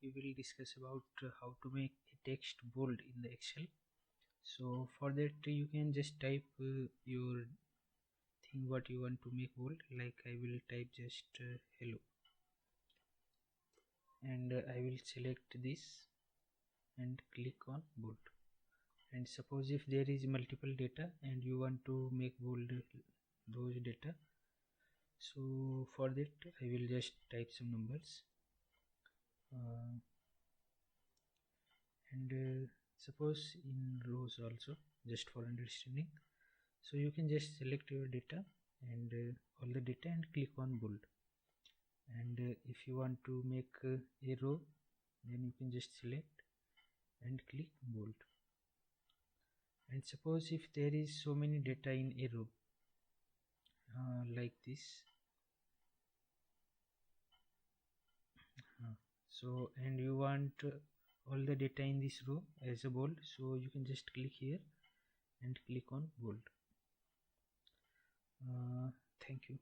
we will discuss about how to make a text bold in the Excel. So for that you can just type your thing what you want to make bold. Like I will type just hello, and I will select this and click on bold. And suppose if there is multiple data and you want to make bold those data, so for that I will just type some numbers. Uh, and suppose in rows also, just for understanding, so you can just select your data and all the data and click on bold. And if you want to make a row, then you can just select and click bold. And suppose if there is so many data in a row like this, so and you want all the data in this row as a bold, so you can just click here and click on bold. Thank you.